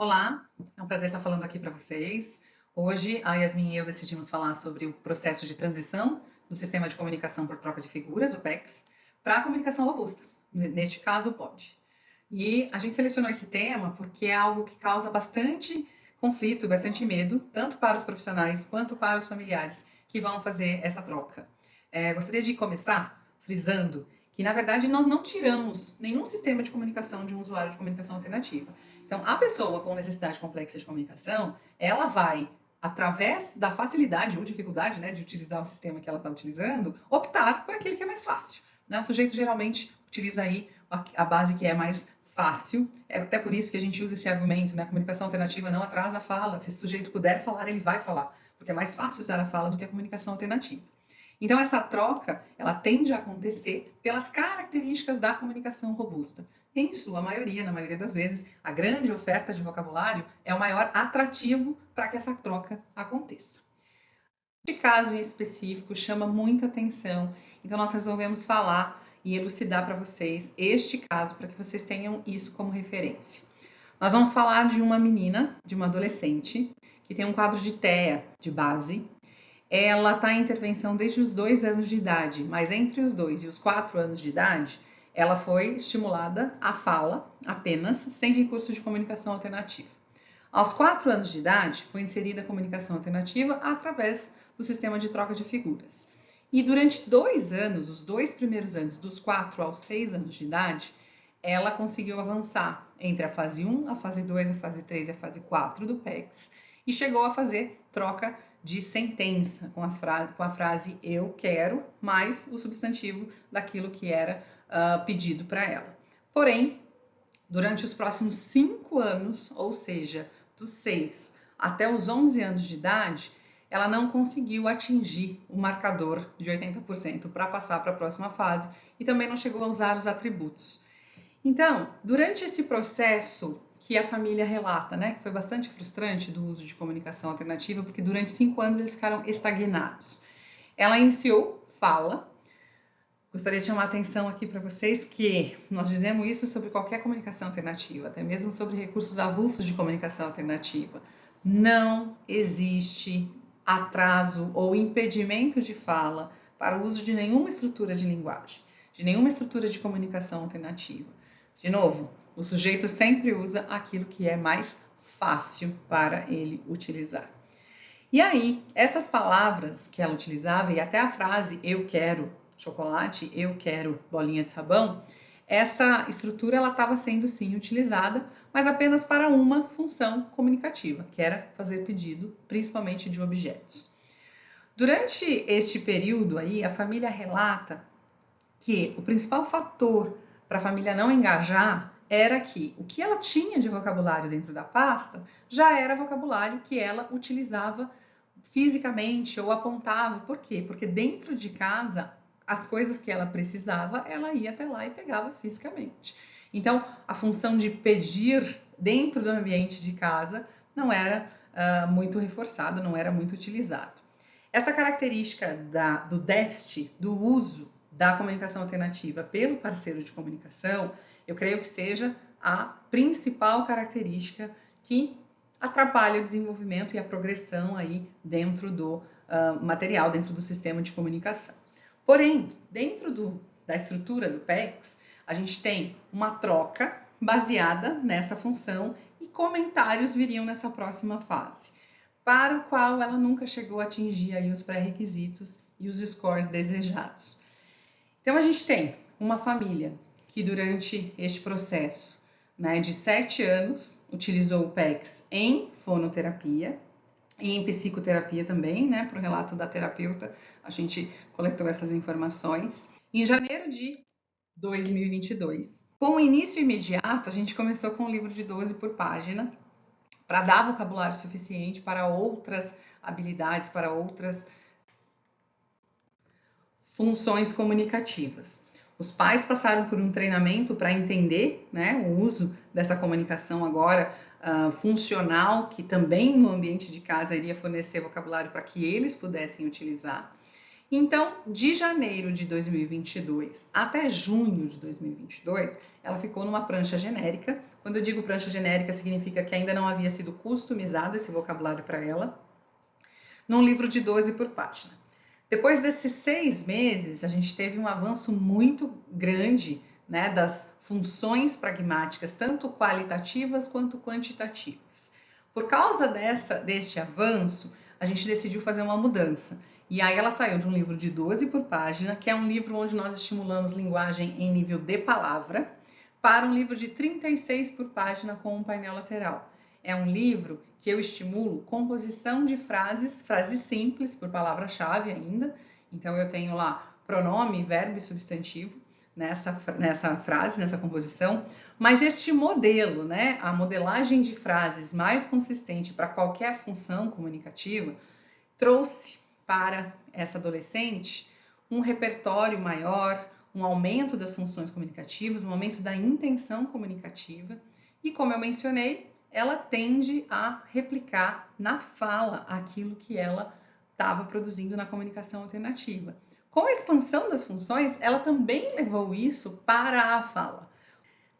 Olá, é um prazer estar falando aqui para vocês. Hoje, a Yasmin e eu decidimos falar sobre o processo de transição do Sistema de Comunicação por Troca de Figuras, o PECS, para a comunicação robusta, neste caso, o POD. E a gente selecionou esse tema porque é algo que causa bastante conflito, bastante medo, tanto para os profissionais quanto para os familiares que vão fazer essa troca. Gostaria de começar frisando que, na verdade, nós não tiramos nenhum sistema de comunicação de um usuário de comunicação alternativa. Então, a pessoa com necessidade complexa de comunicação, ela vai, através da facilidade ou dificuldade, né, de utilizar o sistema que ela está utilizando, optar por aquele que é mais fácil. Né? O sujeito geralmente utiliza aí a base que é mais fácil. É até por isso que a gente usa esse argumento, né? A comunicação alternativa não atrasa a fala. Se esse sujeito puder falar, ele vai falar, porque é mais fácil usar a fala do que a comunicação alternativa. Então, essa troca, ela tende a acontecer pelas características da comunicação robusta. Em sua maioria, na maioria das vezes, a grande oferta de vocabulário é o maior atrativo para que essa troca aconteça. Este caso em específico chama muita atenção, então nós resolvemos falar e elucidar para vocês este caso, para que vocês tenham isso como referência. Nós vamos falar de uma menina, de uma adolescente, que tem um quadro de TEA de base. Ela está em intervenção desde os 2 anos de idade, mas entre os 2 e os 4 anos de idade, ela foi estimulada à fala apenas, sem recurso de comunicação alternativa. Aos 4 anos de idade, foi inserida a comunicação alternativa através do sistema de troca de figuras. E durante 2 anos, os 2 primeiros anos, dos 4 aos 6 anos de idade, ela conseguiu avançar entre a fase 1, a fase 2, a fase 3 e a fase 4 do PECS e chegou a fazer troca de sentença com a frase eu quero mais o substantivo daquilo que era pedido para ela. Porém, durante os próximos 5 anos, ou seja, dos 6 até os 11 anos de idade, ela não conseguiu atingir o marcador de 80% para passar para a próxima fase e também não chegou a usar os atributos. Então, durante esse processo que a família relata, né, que foi bastante frustrante do uso de comunicação alternativa, porque durante 5 anos eles ficaram estagnados. Ela iniciou fala. Gostaria de chamar a atenção aqui para vocês que nós dizemos isso sobre qualquer comunicação alternativa, até mesmo sobre recursos avulsos de comunicação alternativa. Não existe atraso ou impedimento de fala para o uso de nenhuma estrutura de linguagem, de nenhuma estrutura de comunicação alternativa. De novo, o sujeito sempre usa aquilo que é mais fácil para ele utilizar. E aí, essas palavras que ela utilizava, e até a frase eu quero chocolate, eu quero bolinha de sabão, essa estrutura ela estava sendo sim utilizada, mas apenas para uma função comunicativa, que era fazer pedido, principalmente de objetos. Durante este período aí, a família relata que o principal fator para a família não engajar era que o que ela tinha de vocabulário dentro da pasta já era vocabulário que ela utilizava fisicamente ou apontava. Por quê? Porque dentro de casa, as coisas que ela precisava, ela ia até lá e pegava fisicamente. Então, a função de pedir dentro do ambiente de casa não era muito reforçada, não era muito utilizado. Essa característica do déficit, do uso da comunicação alternativa pelo parceiro de comunicação, eu creio que seja a principal característica que atrapalha o desenvolvimento e a progressão aí dentro do material, dentro do sistema de comunicação. Porém, dentro da estrutura do PECS, a gente tem uma troca baseada nessa função e comentários viriam nessa próxima fase, para o qual ela nunca chegou a atingir aí os pré-requisitos e os scores desejados. Então, a gente tem uma família que durante este processo, né, de 7 anos, utilizou o PECS em fonoterapia e em psicoterapia também, né, para o relato da terapeuta, a gente coletou essas informações. Em janeiro de 2022, com o início imediato, a gente começou com um livro de 12 por página, para dar vocabulário suficiente para outras habilidades, para outras funções comunicativas. Os pais passaram por um treinamento para entender, né, o uso dessa comunicação agora funcional, que também no ambiente de casa iria fornecer vocabulário para que eles pudessem utilizar. Então, de janeiro de 2022 até junho de 2022, ela ficou numa prancha genérica. Quando eu digo prancha genérica, significa que ainda não havia sido customizado esse vocabulário para ela, num livro de 12 por página. Depois desses 6 meses, a gente teve um avanço muito grande, né, das funções pragmáticas, tanto qualitativas quanto quantitativas. Por causa deste avanço, a gente decidiu fazer uma mudança. E aí ela saiu de um livro de 12 por página, que é um livro onde nós estimulamos linguagem em nível de palavra, para um livro de 36 por página com um painel lateral. É um livro que eu estimulo composição de frases simples, por palavra-chave ainda. Então eu tenho lá pronome, verbo e substantivo nessa frase, nessa composição. Mas este modelo, né, a modelagem de frases mais consistente para qualquer função comunicativa, trouxe para essa adolescente um repertório maior, um aumento das funções comunicativas, um aumento da intenção comunicativa. E como eu mencionei, ela tende a replicar na fala aquilo que ela estava produzindo na comunicação alternativa. Com a expansão das funções, ela também levou isso para a fala.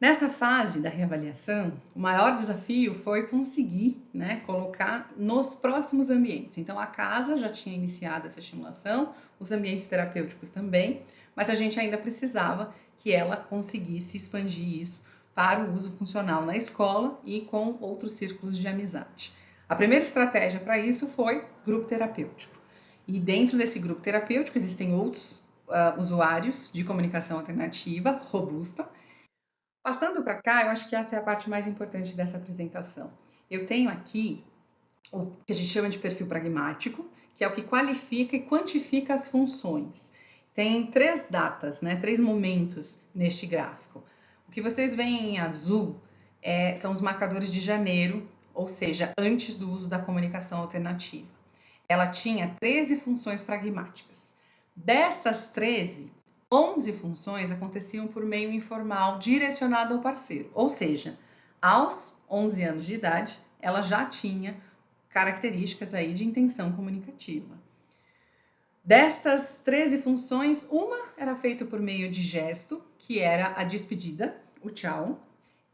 Nessa fase da reavaliação, o maior desafio foi conseguir, né, colocar nos próximos ambientes. Então, a casa já tinha iniciado essa estimulação, os ambientes terapêuticos também, mas a gente ainda precisava que ela conseguisse expandir isso para o uso funcional na escola e com outros círculos de amizade. A primeira estratégia para isso foi grupo terapêutico. E dentro desse grupo terapêutico existem outros usuários de comunicação alternativa robusta. Passando para cá, eu acho que essa é a parte mais importante dessa apresentação. Eu tenho aqui o que a gente chama de perfil pragmático, que é o que qualifica e quantifica as funções. Tem 3 datas, né, 3 momentos neste gráfico. O que vocês veem em azul são os marcadores de janeiro, ou seja, antes do uso da comunicação alternativa. Ela tinha 13 funções pragmáticas. Dessas 13, 11 funções aconteciam por meio informal direcionado ao parceiro, ou seja, aos 11 anos de idade, ela já tinha características aí de intenção comunicativa. Dessas 13 funções, uma era feita por meio de gesto, que era a despedida, o tchau.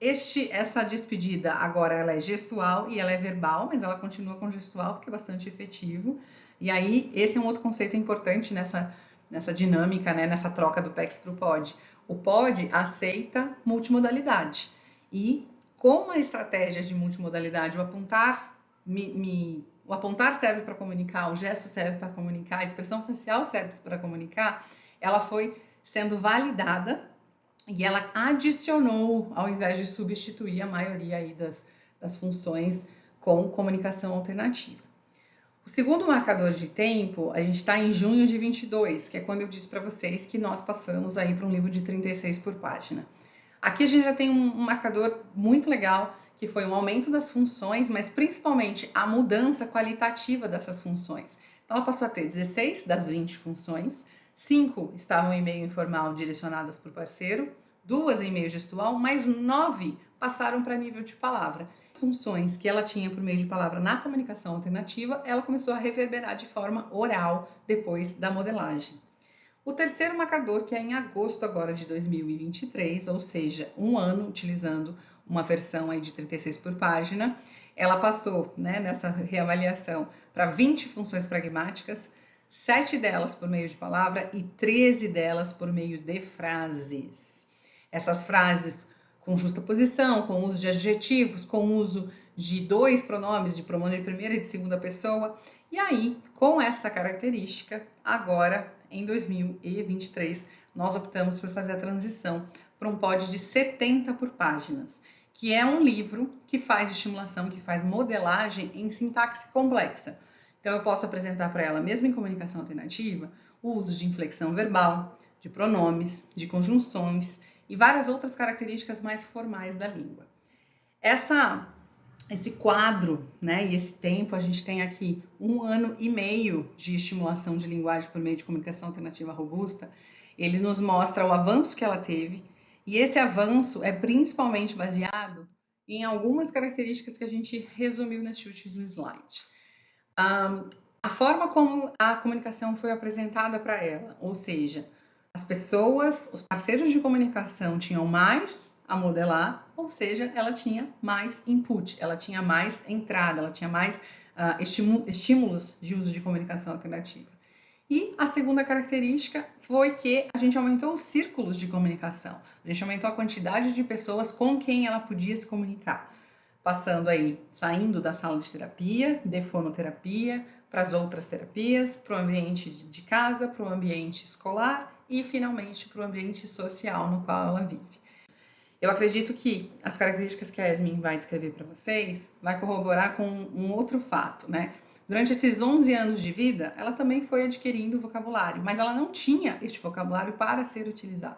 Essa despedida agora ela é gestual e ela é verbal, mas ela continua com gestual porque é bastante efetivo. E aí, esse é um outro conceito importante nessa dinâmica, né, nessa troca do PEX para o POD. O POD aceita multimodalidade. E com a estratégia de multimodalidade, o apontar serve para comunicar, o gesto serve para comunicar, a expressão facial serve para comunicar, ela foi sendo validada e ela adicionou, ao invés de substituir a maioria aí das funções com comunicação alternativa. O segundo marcador de tempo, a gente está em junho de 22, que é quando eu disse para vocês que nós passamos aí para um livro de 36 por página. Aqui a gente já tem um marcador muito legal, que foi um aumento das funções, mas principalmente a mudança qualitativa dessas funções. Então, ela passou a ter 16 das 20 funções, 5 estavam em meio informal direcionadas para o parceiro, 2 em meio gestual, mais 9 passaram para nível de palavra. As funções que ela tinha por meio de palavra na comunicação alternativa, ela começou a reverberar de forma oral depois da modelagem. O terceiro marcador, que é em agosto agora de 2023, ou seja, um ano utilizando uma versão aí de 36 por página, ela passou, né, nessa reavaliação para 20 funções pragmáticas, 7 delas por meio de palavra e 13 delas por meio de frases. Essas frases com justaposição, com uso de adjetivos, com uso de 2 pronomes, de pronome de primeira e de segunda pessoa. E aí, com essa característica, agora, em 2023, nós optamos por fazer a transição para um POD de 70 por páginas, que é um livro que faz estimulação, que faz modelagem em sintaxe complexa. Então, eu posso apresentar para ela, mesmo em comunicação alternativa, o uso de inflexão verbal, de pronomes, de conjunções e várias outras características mais formais da língua. Esse quadro, né, e esse tempo, a gente tem aqui 1 ano e meio de estimulação de linguagem por meio de comunicação alternativa robusta. Ele nos mostra o avanço que ela teve, e esse avanço é principalmente baseado em algumas características que a gente resumiu neste último slide. A forma como a comunicação foi apresentada para ela, ou seja, as pessoas, os parceiros de comunicação tinham mais a modelar, ou seja, ela tinha mais input, ela tinha mais entrada, ela tinha mais estímulos de uso de comunicação alternativa. E a segunda característica foi que a gente aumentou os círculos de comunicação, a gente aumentou a quantidade de pessoas com quem ela podia se comunicar, passando aí, saindo da sala de terapia, de fonoterapia, para as outras terapias, para o ambiente de casa, para o ambiente escolar e, finalmente, para o ambiente social no qual ela vive. Eu acredito que as características que a Yasmin vai descrever para vocês vai corroborar com um outro fato, né? Durante esses 11 anos de vida, ela também foi adquirindo vocabulário, mas ela não tinha este vocabulário para ser utilizado.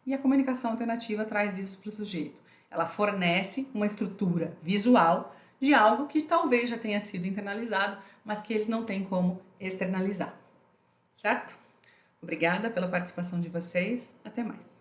E a comunicação alternativa traz isso para o sujeito. Ela fornece uma estrutura visual de algo que talvez já tenha sido internalizado, mas que eles não têm como externalizar. Certo? Obrigada pela participação de vocês. Até mais.